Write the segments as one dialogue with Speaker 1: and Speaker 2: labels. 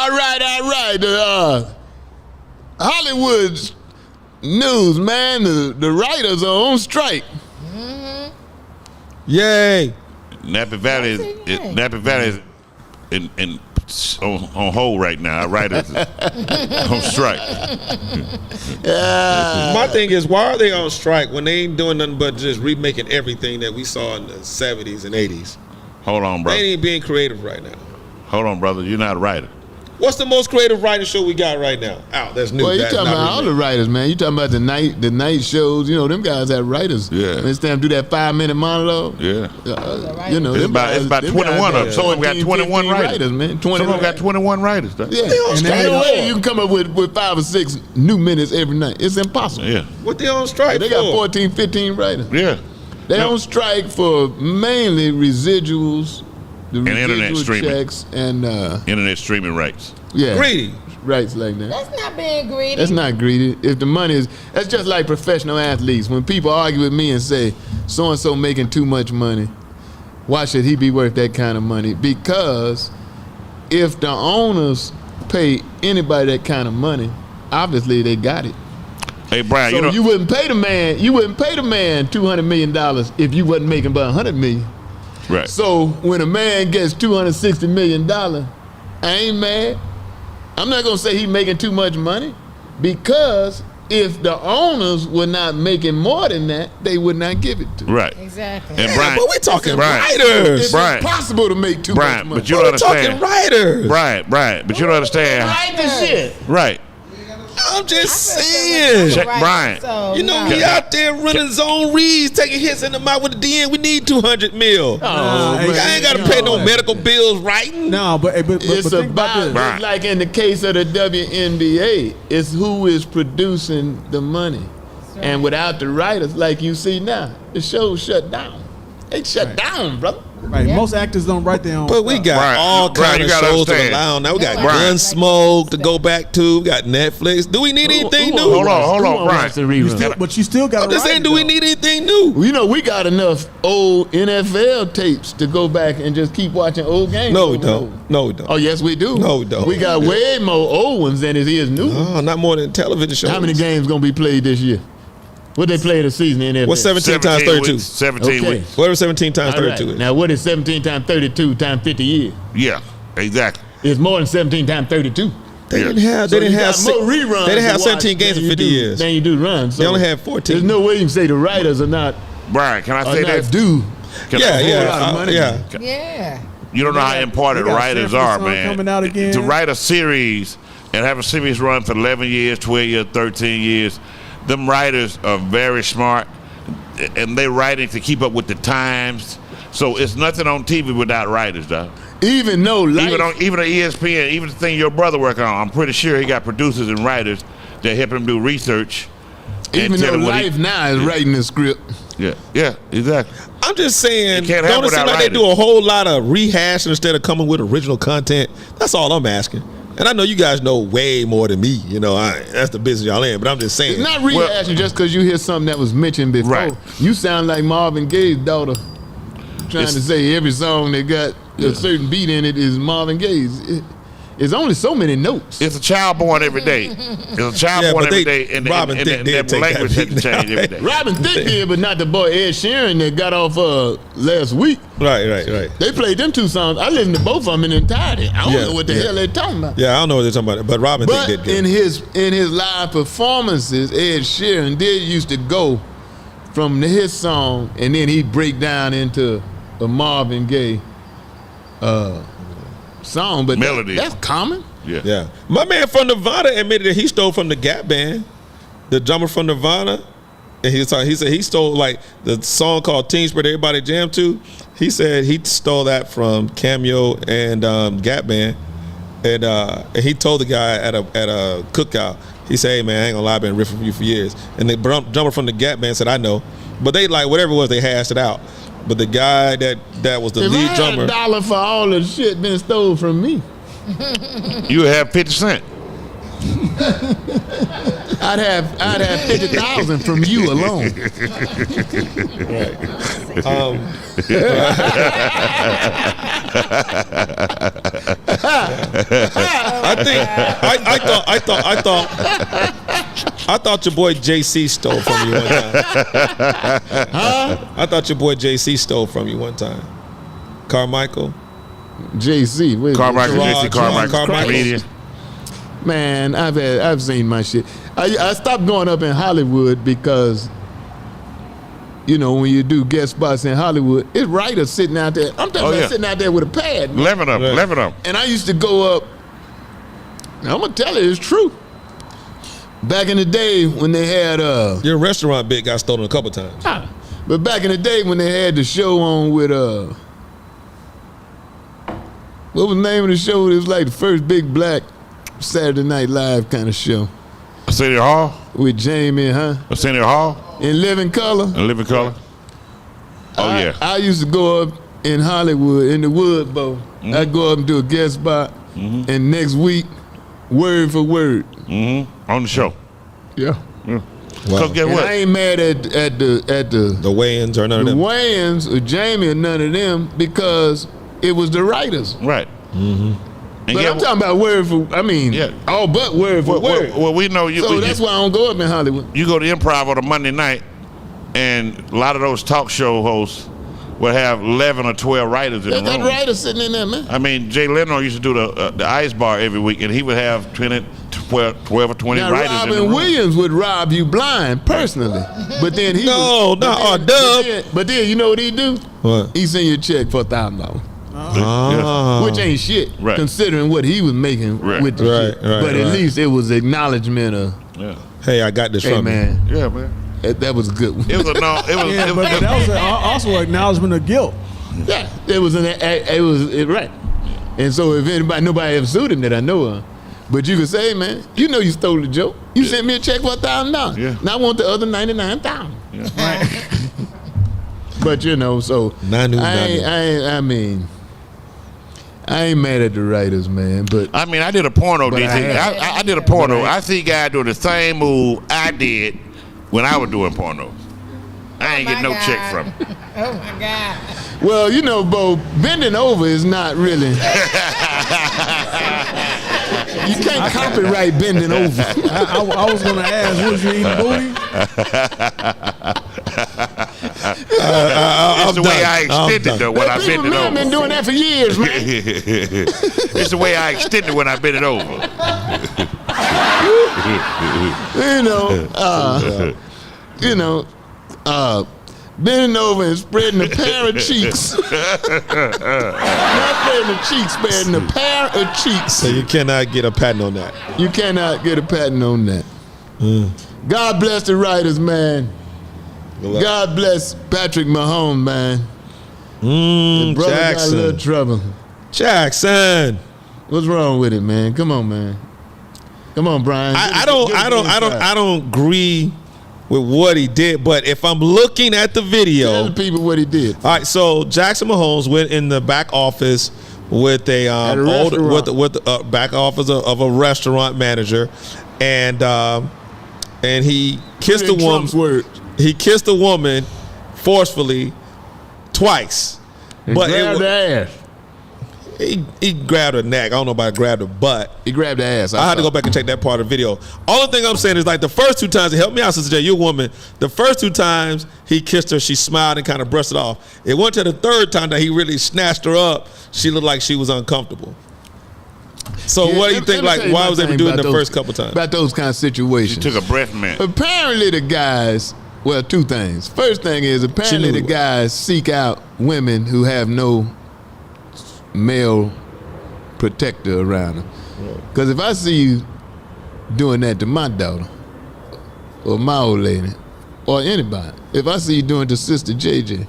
Speaker 1: All right. Hollywood news, man. The writers are on strike.
Speaker 2: Mm-hmm.
Speaker 3: Yay!
Speaker 4: Napa Valley is on hold right now. Our writers on strike.
Speaker 3: My thing is, why are they on strike when they ain't doing nothing but just remaking everything that we saw in the 70s and 80s?
Speaker 4: Hold on, brother.
Speaker 3: They ain't being creative right now.
Speaker 4: Hold on, brother. You're not a writer.
Speaker 3: What's the most creative writing show we got right now? That's new.
Speaker 1: Well, you talking about all the writers, man. You talking about the night shows. You know, them guys have writers.
Speaker 4: Yeah.
Speaker 1: They stand do that 5-minute monologue.
Speaker 4: Yeah.
Speaker 1: You know,
Speaker 4: it's about 21 of them. Some of them got 21 writers,
Speaker 1: man.
Speaker 4: Some of them got 21 writers. Though.
Speaker 1: Yeah. And no way you can come up with 5 or 6 new minutes every night. It's impossible.
Speaker 4: Yeah.
Speaker 3: What they on strike
Speaker 1: They
Speaker 3: for?
Speaker 1: got 14, 15 writers.
Speaker 4: Yeah.
Speaker 1: They on strike for mainly residuals, the
Speaker 4: and internet
Speaker 1: residual
Speaker 4: streaming
Speaker 1: checks, and
Speaker 4: internet streaming rights.
Speaker 1: Yeah,
Speaker 3: greedy
Speaker 1: rights like that.
Speaker 2: That's not being greedy.
Speaker 1: That's not greedy. If the money is, that's just like professional athletes. When people argue with me and say so and so making too much money, why should he be worth that kind of money? Because if the owners pay anybody that kind of money, obviously they got it.
Speaker 4: Hey, Brian,
Speaker 1: so you wouldn't pay the man. You wouldn't pay the man $200 million if you wasn't making but $100 million.
Speaker 4: Right.
Speaker 1: So when a man gets $260 million, I ain't mad. I'm not gonna say he's making too much money, because if the owners were not making more than that, they would not give it to him.
Speaker 4: Right.
Speaker 2: Exactly.
Speaker 4: And Brian,
Speaker 3: but we're talking
Speaker 4: Brian,
Speaker 3: writers.
Speaker 1: It's impossible to make too much money.
Speaker 4: But you don't understand.
Speaker 3: Talking writers.
Speaker 4: Brian, but you don't understand.
Speaker 1: Write the shit.
Speaker 4: Right.
Speaker 3: I'm just saying.
Speaker 4: Check Brian.
Speaker 2: So,
Speaker 3: You know, we out there running zone reads, taking hits in the mouth with the DN. We need 200 mil. I ain't got to pay no medical bills writing.
Speaker 5: No, but
Speaker 1: it's
Speaker 5: think about this.
Speaker 1: just like in the case of the WNBA, it's who is producing the money. And without the writers, like you see now, the show's shut down. They shut down, brother.
Speaker 5: Right, most actors don't write their own.
Speaker 3: But we got all kinds of shows to rely on. Now we got Gunsmoke to go back to. We got Netflix. Do we need anything new?
Speaker 4: Hold on, Brian.
Speaker 5: But you still got.
Speaker 3: I'm just saying, do we need anything new?
Speaker 1: You know, we got enough old NFL tapes to go back and just keep watching old games.
Speaker 3: No, we don't. No, we don't.
Speaker 1: Oh, yes, we do.
Speaker 3: No, we don't.
Speaker 1: We got way more old ones than it is new.
Speaker 3: Oh, not more than television shows.
Speaker 1: How many games gonna be played this year? What they play in the season in NFL?
Speaker 3: What's 17 times 32?
Speaker 4: 17 weeks.
Speaker 3: Whatever 17 times 32 is.
Speaker 1: Now, what is 17 times 32 times 50 years?
Speaker 4: Yeah, exactly.
Speaker 1: It's more than 17 times 32.
Speaker 3: They didn't have. They didn't have
Speaker 1: more reruns.
Speaker 3: They didn't have
Speaker 1: to
Speaker 3: 17
Speaker 1: watch
Speaker 3: games in 50 years.
Speaker 1: Then you do runs. So
Speaker 3: They only had 14.
Speaker 1: There's no way you can say the writers are not.
Speaker 4: Brian, can I say that?
Speaker 1: Due.
Speaker 2: Yeah.
Speaker 4: You don't know how important writers are, man.
Speaker 5: Coming out again.
Speaker 4: To write a series and have a series run for 11 years, 12 years, 13 years, them writers are very smart, and they're writing to keep up with the times. So it's nothing on TV without writers, though.
Speaker 1: Even on
Speaker 4: ESPN, even the thing your brother work on, I'm pretty sure he got producers and writers that help him do research.
Speaker 1: Even though Life now is writing the script.
Speaker 4: Yeah, exactly.
Speaker 3: I'm just saying,
Speaker 4: don't
Speaker 3: it seem like they do a whole lot of rehashing instead of coming with original content? That's all I'm asking. And I know you guys know way more than me. You know, that's the business y'all in. But I'm just saying,
Speaker 1: it's not rehashing just because you hear something that was mentioned before.
Speaker 4: Right.
Speaker 1: You sound like Marvin Gaye's daughter trying to say every song that got a certain beat in it is Marvin Gaye's. It's only so many notes.
Speaker 4: It's a child born every day. It's a child born every day, and the language had to change every day.
Speaker 1: Robin Thicke did, but not the boy Ed Sheeran that got off last week.
Speaker 3: Right.
Speaker 1: They played them 2 songs. I listened to both of them in entirety. I don't know what the hell they're talking about.
Speaker 3: Yeah, I don't know what they're talking about. But Robin Thicke did good.
Speaker 1: in his live performances, Ed Sheeran did used to go from his song, and then he'd break down into a Marvin Gaye song, but
Speaker 4: melody.
Speaker 1: That's common.
Speaker 3: Yeah. My man from Nirvana admitted that he stole from the Gap Band, the drummer from Nirvana, and he said he stole like the song called Teen Spirit everybody jam to. He said he stole that from Cameo and Gap Band, and he told the guy at a cookout. He said, "Hey man, I ain't gonna lie, I've been riffing from you for years." And the drummer from the Gap Band said, "I know," but they like whatever it was, they hashed it out. But the guy that was the lead drummer.
Speaker 1: If I had $1 for all the shit been stole from me,
Speaker 4: You have 50 Cent.
Speaker 1: I'd have 50,000 from you alone.
Speaker 3: I thought your boy JC stole from you one time. I thought your boy JC stole from you one time. Carmichael.
Speaker 1: JC, wait.
Speaker 4: Carmichael, JC Carmichael,
Speaker 3: Carmichael.
Speaker 4: comedian.
Speaker 1: Man, I've seen my shit. I stopped going up in Hollywood because, you know, when you do guest spots in Hollywood, it's writers sitting out there. I'm talking about sitting out there with a pad.
Speaker 4: 11 of them, 11 of them.
Speaker 1: And I used to go up. Now, I'm gonna tell you, it's true. Back in the day when they had
Speaker 3: Your restaurant bit got stolen a couple times.
Speaker 1: but back in the day when they had the show on with what was the name of the show? It was like the first big black Saturday Night Live kind of show
Speaker 4: City Hall?
Speaker 1: with Jamie,
Speaker 4: City Hall?
Speaker 1: in Living Color.
Speaker 4: In Living Color? Oh, yeah.
Speaker 1: I used to go up in Hollywood in the Wood Bowl. I'd go up and do a guest spot, and next week, word for word.
Speaker 4: On the show.
Speaker 1: Yeah.
Speaker 4: Because guess
Speaker 1: And
Speaker 4: what?
Speaker 1: I ain't mad at
Speaker 3: The weigh-ins or none of
Speaker 1: the
Speaker 3: them.
Speaker 1: Wayans or Jamie or none of them because it was the writers.
Speaker 4: Right. And
Speaker 1: But
Speaker 4: get
Speaker 1: I'm talking about word for, all but word for word.
Speaker 4: Well, we know you.
Speaker 1: So that's why I don't go up in Hollywood.
Speaker 4: You go to Improv on a Monday night, and a lot of those talk show hosts will have 11 or 12 writers in
Speaker 1: There's
Speaker 4: the
Speaker 1: that
Speaker 4: room.
Speaker 1: writer sitting in there, man.
Speaker 4: I mean, Jay Leno used to do the Ice Bar every week, and he would have 12 or 20
Speaker 1: Now,
Speaker 4: writers in the
Speaker 1: Robin
Speaker 4: room.
Speaker 1: Williams would rob you blind personally, but then he
Speaker 3: No, not our dub.
Speaker 1: But then you know what he do?
Speaker 3: What?
Speaker 1: He send you a check for $1,000,
Speaker 3: Ah.
Speaker 1: which ain't shit,
Speaker 4: Right.
Speaker 1: considering what he was making
Speaker 4: Right.
Speaker 1: with the
Speaker 3: Right,
Speaker 1: shit.
Speaker 3: right,
Speaker 1: But at
Speaker 3: right.
Speaker 1: least it was acknowledgement of,
Speaker 4: Yeah.
Speaker 3: Hey, I got this
Speaker 1: hey
Speaker 3: from you.
Speaker 1: man,
Speaker 4: Yeah, man.
Speaker 1: that was a good one.
Speaker 4: It was a no. It was.
Speaker 5: Yeah,
Speaker 4: it
Speaker 5: but
Speaker 4: was
Speaker 5: that was also an acknowledgement of guilt.
Speaker 1: Yeah, it was right. And so if nobody ever sued him that I know of. But you could say, hey, man, you know you stole the joke. You sent me a check for $1,000.
Speaker 4: Yeah.
Speaker 1: And I want the other 99,000. But you know, so
Speaker 3: Nanu.
Speaker 1: I ain't mad at the writers, man. But
Speaker 4: I mean, I did a porno.
Speaker 1: But
Speaker 4: I did a porno. I see guys doing the same move I did when I was doing porno. I ain't get no check from it.
Speaker 2: Oh my God.
Speaker 1: well, you know, Bo, bending over is not really. You can't copyright bending over.
Speaker 5: I was going to ask, was you eating booty?
Speaker 4: It's the way I extended though when I bend it
Speaker 1: Men
Speaker 4: over.
Speaker 1: been doing that for years, man.
Speaker 4: It's the way I extended when I bend it over.
Speaker 1: Bending over and spreading a pair of cheeks. Not spreading the cheeks, spreading a pair of cheeks.
Speaker 3: So you cannot get a patent on that.
Speaker 1: You cannot get a patent on that. God bless the writers, man. God bless Patrick Mahomes, man. The brother got a little trouble.
Speaker 3: Jackson.
Speaker 1: What's wrong with it, man? Come on, man. Come on, Brian.
Speaker 3: I don't agree with what he did, but if I'm looking at the video,
Speaker 1: Tell the people what he did.
Speaker 3: all right. So Jackson Mahomes went in the back office with a back office of a restaurant manager, and he kissed a
Speaker 1: In
Speaker 3: woman.
Speaker 1: Trump's words.
Speaker 3: He kissed a woman forcefully twice, but
Speaker 1: Grabbed the ass.
Speaker 3: he grabbed her neck. I don't know about grabbed her butt.
Speaker 1: He grabbed the ass.
Speaker 3: I had to go back and check that part of the video. All the thing I'm saying is like the first two times, help me out, Sister J, you're a woman. The first two times he kissed her, she smiled and kind of brushed it off. It went to the third time that he really snatched her up. She looked like she was uncomfortable. So what do you think? Like, why was they able to do it in the first couple times?
Speaker 1: About those kind of
Speaker 4: She
Speaker 1: situations.
Speaker 4: took a breath mint.
Speaker 1: Apparently the guys, well, two things. First thing is apparently
Speaker 3: knew.
Speaker 1: the guys seek out women who have no male protector around them. Because if I see you doing that to my daughter or my old lady or anybody, if I see you doing it to Sister JJ,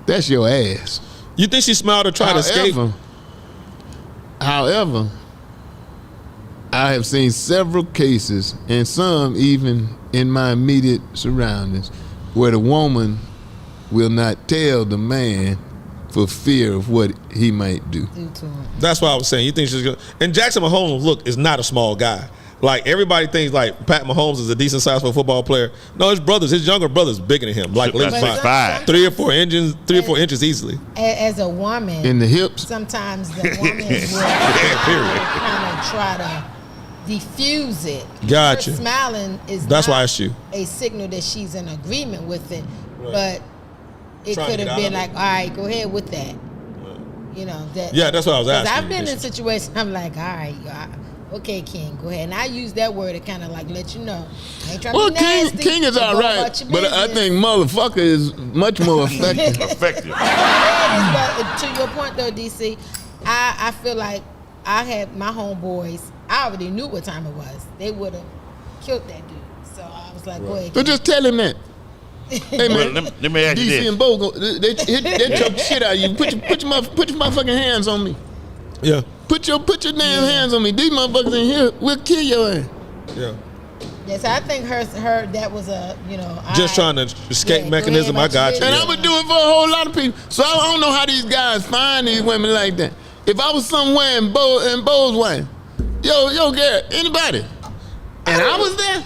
Speaker 1: that's your ass.
Speaker 3: You think she smiled or tried to escape?
Speaker 1: However, I have seen several cases, and some even in my immediate surroundings, where the woman will not tell the man for fear of what he might do.
Speaker 3: That's why I was saying. You think she's gonna? And Jackson Mahomes, look, is not a small guy. Like everybody thinks like Pat Mahomes is a decent sized football player. No, his brothers, his younger brothers, bigger than him. Like
Speaker 4: That's 6'5".
Speaker 3: 3 or 4 inches easily.
Speaker 2: As a woman,
Speaker 1: In the hips.
Speaker 2: sometimes the woman will kind of try to diffuse it.
Speaker 3: Gotcha.
Speaker 2: Her smiling is
Speaker 3: That's
Speaker 2: not
Speaker 3: why I asked you.
Speaker 2: a signal that she's in agreement with it, but it
Speaker 3: Trying to
Speaker 2: could
Speaker 3: get
Speaker 2: have
Speaker 3: out
Speaker 2: been
Speaker 3: of
Speaker 2: like,
Speaker 3: it.
Speaker 2: all right, go ahead with that. You know that.
Speaker 3: Yeah, that's what I was
Speaker 2: 'cause
Speaker 3: asking.
Speaker 2: I've been in situations. I'm like, all right, okay, King, go ahead. And I use that word to kind of like let you know. I ain't trying
Speaker 1: Well,
Speaker 2: to be nasty.
Speaker 1: King is
Speaker 2: but
Speaker 1: all
Speaker 2: go
Speaker 1: right,
Speaker 2: about your
Speaker 1: but I
Speaker 2: business.
Speaker 1: think motherfucker is much more effective.
Speaker 4: Effective.
Speaker 2: But to your point though, DC, I feel like I had my homeboys. I already knew what time it was. They would have killed that dude. So I was like, go ahead.
Speaker 1: So just tell him that. Hey
Speaker 4: Well,
Speaker 1: man,
Speaker 4: let me ask you
Speaker 1: DC
Speaker 4: this.
Speaker 1: and Bo, they choke the shit out of you. Put your motherfucking hands on me.
Speaker 3: Yeah.
Speaker 1: Put your damn hands on me. These motherfuckers in here, we'll kill your ass.
Speaker 3: Yeah.
Speaker 2: Yes, I think her that was a
Speaker 3: Just trying to escape
Speaker 2: Yeah,
Speaker 3: mechanism.
Speaker 2: go
Speaker 3: I
Speaker 2: ahead
Speaker 3: got
Speaker 2: about
Speaker 3: you.
Speaker 1: And
Speaker 2: your
Speaker 1: I would do it for a whole lot of people. So I don't know how these guys find these women like that. If I was somewhere in Bo's way, yo, Garrett, anybody, and I was there,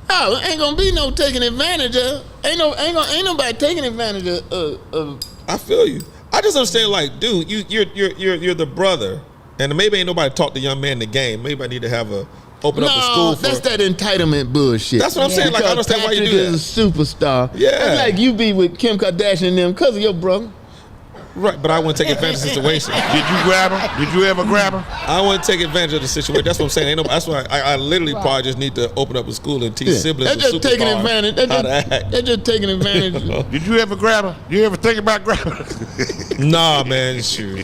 Speaker 1: oh, ain't gonna be no taking advantage of. Ain't nobody taking advantage of.
Speaker 3: I feel you. I just understand, like, dude, you're the brother, and maybe ain't nobody taught the young man the game. Maybe I need to have open up a school for.
Speaker 1: That's that entitlement bullshit.
Speaker 3: That's what I'm saying. Like, I
Speaker 1: Because
Speaker 3: understand why you
Speaker 1: Patrick
Speaker 3: do that.
Speaker 1: is a superstar.
Speaker 3: Yeah.
Speaker 1: That's like you be with Kim Kardashian and them because of your brother.
Speaker 3: Right, but I wouldn't take advantage of the situation.
Speaker 4: Did you grab her? Did you ever grab her?
Speaker 3: I wouldn't take advantage of the situation. That's what I'm saying. Ain't no, that's why I literally probably just need to open up a school and teach siblings.
Speaker 1: They're just taking advantage.
Speaker 3: They're
Speaker 1: They're just taking advantage.
Speaker 4: Did you ever grab her? You ever think about grabbing her?
Speaker 3: Nah, man, shoot.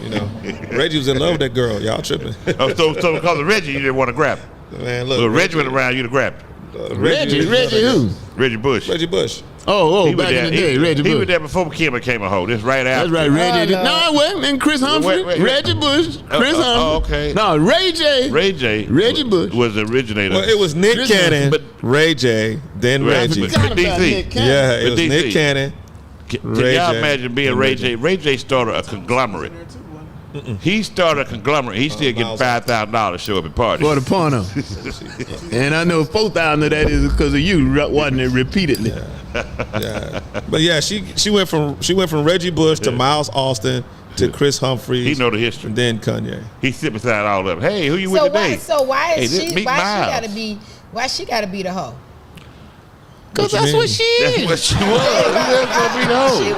Speaker 3: Reggie was in love with that girl. Y'all tripping.
Speaker 4: Oh, so because of Reggie, you didn't want to grab her.
Speaker 3: Man,
Speaker 4: So
Speaker 3: look.
Speaker 4: Reggie went around, you'd have grabbed her.
Speaker 1: Reggie who?
Speaker 4: Reggie Bush.
Speaker 3: Reggie Bush.
Speaker 1: Oh,
Speaker 4: He was
Speaker 1: back in
Speaker 4: there.
Speaker 1: the day, Reggie
Speaker 4: He was
Speaker 1: Bush.
Speaker 4: there before Kim became a hoe. This right
Speaker 1: That's
Speaker 4: after.
Speaker 1: right, Reggie.
Speaker 2: Oh,
Speaker 1: No, wait, and Chris Humphrey,
Speaker 4: wait.
Speaker 1: Reggie Bush, Chris Humphrey.
Speaker 4: oh, okay.
Speaker 1: No, Ray J.
Speaker 4: Reggie
Speaker 1: Bush.
Speaker 4: was the originator.
Speaker 3: Well, it was Nick
Speaker 1: Chris
Speaker 3: Cannon,
Speaker 4: but-
Speaker 3: Ray J, then
Speaker 4: Right,
Speaker 3: Reggie.
Speaker 4: but-
Speaker 1: Forgot about
Speaker 4: DC.
Speaker 1: Nick Cannon.
Speaker 3: Yeah, it
Speaker 4: But
Speaker 3: was
Speaker 4: DC.
Speaker 3: Nick Cannon.
Speaker 4: Can
Speaker 3: Ray
Speaker 4: y'all
Speaker 3: J.
Speaker 4: imagine being
Speaker 3: And
Speaker 4: Ray
Speaker 3: Ray
Speaker 4: J? Ray J started a conglomerate. He started a conglomerate. He still getting
Speaker 3: Miles
Speaker 4: $5,000 to show up at parties.
Speaker 1: For the porno. And I know 4,000 of that is because of you watching it repeatedly.
Speaker 3: Yeah, but yeah, she went from Reggie Bush to Miles Austin to Chris Humphries.
Speaker 4: He know the history.
Speaker 3: And then Kanye.
Speaker 4: He sit beside all of them. Hey, who you with today?
Speaker 2: Why
Speaker 4: Hey,
Speaker 2: is
Speaker 4: meet
Speaker 2: she
Speaker 4: Miles.
Speaker 2: why she gotta be the hoe?
Speaker 1: Because
Speaker 3: you
Speaker 1: that's
Speaker 3: mean?
Speaker 1: what she
Speaker 4: That's
Speaker 1: is.
Speaker 4: what she was. Who else gonna be the hoe?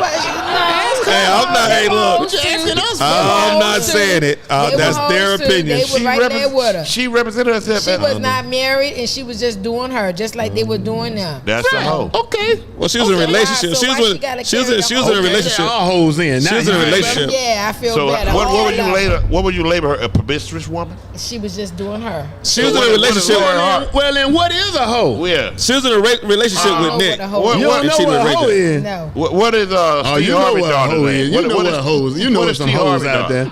Speaker 3: Hey, I'm not. Hey, look.
Speaker 1: She asking us.
Speaker 3: I'm not saying it. That's their opinion.
Speaker 2: They were right there with her.
Speaker 4: She represented herself.
Speaker 2: She
Speaker 4: as-
Speaker 2: was not married, and she was just doing her, just like they were doing them.
Speaker 4: That's a hoe.
Speaker 1: Okay.
Speaker 3: Well, she was in a
Speaker 2: Okay,
Speaker 3: relationship.
Speaker 2: so
Speaker 3: She
Speaker 2: why
Speaker 3: was
Speaker 2: she
Speaker 3: in.
Speaker 2: gotta
Speaker 3: She was
Speaker 2: carry
Speaker 3: in.
Speaker 2: the
Speaker 3: She was in a
Speaker 2: whole-
Speaker 3: relationship.
Speaker 1: All hoes in.
Speaker 3: She was in a relationship.
Speaker 2: Yeah, I feel
Speaker 4: So
Speaker 2: better.
Speaker 4: what
Speaker 2: All
Speaker 4: would you
Speaker 2: of them.
Speaker 4: label? What would you label her? A promiscuous woman?
Speaker 2: She was just doing her.
Speaker 3: She was in
Speaker 4: What-
Speaker 3: a
Speaker 4: what is
Speaker 3: relationship.
Speaker 4: Laura-
Speaker 1: Well, then what is a hoe?
Speaker 4: Yeah.
Speaker 3: She was in a relationship
Speaker 2: I
Speaker 3: with
Speaker 2: don't know
Speaker 3: Nick.
Speaker 2: what a hoe
Speaker 4: What-
Speaker 2: is.
Speaker 1: You don't
Speaker 3: And
Speaker 1: know
Speaker 3: she
Speaker 1: what
Speaker 3: was
Speaker 1: a
Speaker 3: Ray
Speaker 1: hoe
Speaker 3: J.
Speaker 1: is.
Speaker 2: No.
Speaker 4: What is
Speaker 1: Oh,
Speaker 4: Steve
Speaker 1: you know
Speaker 4: Harvey
Speaker 1: what a
Speaker 4: daughter's
Speaker 1: hoe
Speaker 4: name?
Speaker 1: is. You know what hoes. You know
Speaker 4: what
Speaker 1: what
Speaker 4: is
Speaker 1: some
Speaker 4: Steve
Speaker 1: hoes
Speaker 4: Harvey
Speaker 1: out
Speaker 4: daughter?
Speaker 1: there.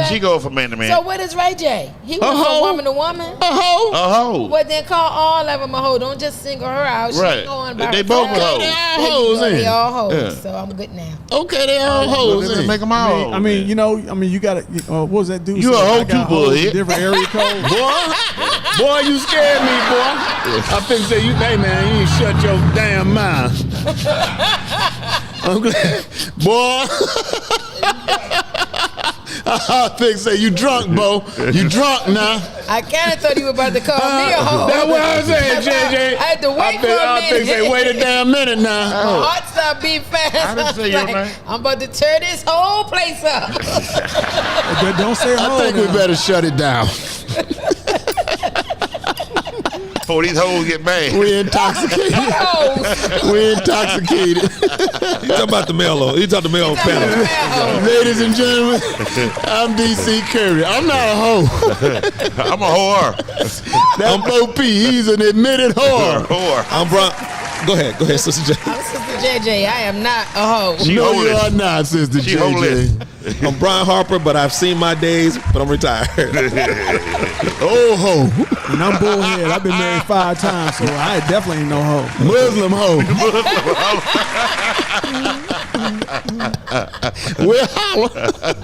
Speaker 4: She go from man to man.
Speaker 2: So what is Ray J? He went
Speaker 1: hoe.
Speaker 2: from woman to woman.
Speaker 1: A hoe?
Speaker 4: A hoe.
Speaker 2: Well, then call all of them a hoe. Don't just single her out. She
Speaker 4: Right.
Speaker 2: going by
Speaker 4: They
Speaker 2: herself.
Speaker 4: both were hoes.
Speaker 1: They all
Speaker 2: There you
Speaker 1: hoes
Speaker 2: go. They
Speaker 1: in.
Speaker 2: all hoes.
Speaker 4: Yeah.
Speaker 2: So I'm good now.
Speaker 1: Okay, they all
Speaker 4: Well,
Speaker 1: hoes
Speaker 4: then
Speaker 1: in.
Speaker 4: make them all.
Speaker 5: I mean, you got to. What was that dude?
Speaker 4: You
Speaker 5: say?
Speaker 4: a hoe
Speaker 5: I got
Speaker 4: too,
Speaker 5: hoes
Speaker 4: boy.
Speaker 5: with different area codes.
Speaker 1: Boy, you scared me, boy. I think say you, hey man, you ain't shut your damn mouth. I'm glad, boy. I think say you drunk, Bo. You drunk now.
Speaker 2: I kind of thought you were about to call me a hoe.
Speaker 1: That's what I was saying, JJ.
Speaker 2: I had to wait for a
Speaker 1: I think
Speaker 2: minute.
Speaker 1: say wait a damn minute now.
Speaker 2: My heart stopped beating fast.
Speaker 4: I didn't say your name.
Speaker 2: I'm about to tear this whole place up.
Speaker 5: Don't say
Speaker 1: I
Speaker 5: hoe.
Speaker 1: think we
Speaker 5: now.
Speaker 1: better shut it down.
Speaker 4: Before these hoes get mad.
Speaker 1: We intoxicated.
Speaker 2: Hoes.
Speaker 1: We intoxicated.
Speaker 3: You talking about the male? You talking the male panel?
Speaker 1: Ladies and gentlemen, I'm DC Curry. I'm not a hoe.
Speaker 4: I'm a whore.
Speaker 1: That's Bo P. He's an admitted whore.
Speaker 4: Whore.
Speaker 3: I'm Brian. Go ahead, Sister J.
Speaker 2: I'm Sister JJ. I am not a hoe.
Speaker 4: She
Speaker 1: No, you
Speaker 4: homeless.
Speaker 1: are not, Sister
Speaker 4: She
Speaker 1: JJ.
Speaker 4: homeless.
Speaker 3: I'm Brian Harper, but I've seen my days, but I'm retired.
Speaker 1: Oh, hoe.
Speaker 5: And I'm bullhead. I've been married 5 times, so I definitely ain't no hoe.
Speaker 1: Muslim hoe. We're holla.